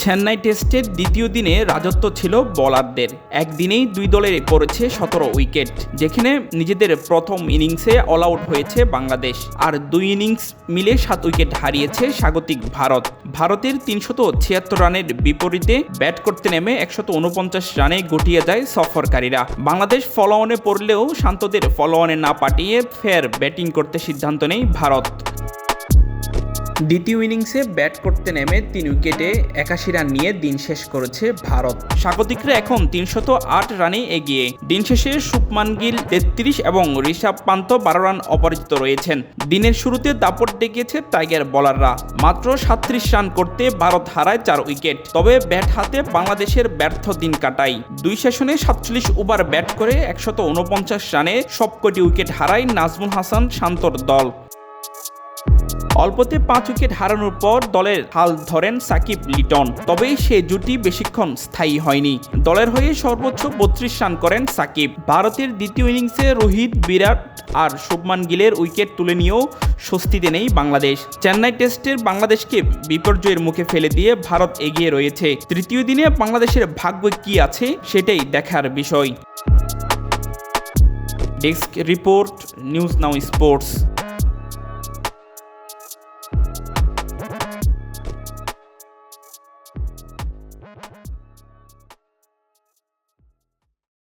চেন্নাই টেস্টের দ্বিতীয় দিনে রাজত্ব ছিল বোলারদের। একদিনেই দুই দলের পড়েছে ১৭ উইকেট, যেখানে নিজেদের প্রথম ইনিংসে অল আউট হয়েছে বাংলাদেশ, আর দুই ইনিংস মিলে ৭ উইকেট হারিয়েছে স্বাগতিক ভারত। ভারতের ৩৭৬ রানের বিপরীতে ব্যাট করতে নেমে ১৪৯ রানে গুটিয়ে যায় সফরকারীরা। বাংলাদেশ ফলোঅনে পড়লেও শান্তদের ফলোঅনে না পাঠিয়ে ফের ব্যাটিং করতে সিদ্ধান্ত নেয় ভারত। দ্বিতীয় ইনিংসে ব্যাট করতে নেমে ৩ উইকেটে ৮১ রান নিয়ে দিন শেষ করেছে ভারত। স্বাগতিকরা এখন ৩০৮ রানে এগিয়ে। দিন শেষে শুভমান গিল ৩৩ এবং ঋষভ পান্ত ১২ রান অপরাজিত রয়েছেন। দিনের শুরুতে দাপট দেখিয়েছে টাইগার বোলাররা। মাত্র ৩৭ রান করতে ভারত হারায় ৪ উইকেট। তবে ব্যাট হাতে বাংলাদেশের ব্যর্থ দিন কাটায়। দুই সেশনে ৪৭ ওভার ব্যাট করে ১৪৯ রানে সবকটি উইকেট হারায় নাজমুল হাসান শান্তর দল। অল্পতে ৫ উইকেট হারানোর পর দলের হাল ধরেন সাকিব লিটন, তবে সে জুটি বেশিক্ষণ স্থায়ী হয়নি। দলের হয়ে সর্বোচ্চ ৩২ রান করেন সাকিব। ভারতের দ্বিতীয় ইনিংসে রোহিত, বিরাট আর শুভমান গিলের উইকেট তুলে নিয়েও স্বস্তিতে নেই বাংলাদেশ। চেন্নাই টেস্টের বাংলাদেশকে বিপর্যয়ের মুখে ফেলে দিয়ে ভারত এগিয়ে রয়েছে। তৃতীয় দিনে বাংলাদেশের ভাগ্য কি আছে সেটাই দেখার বিষয়। Desk report, news now sports.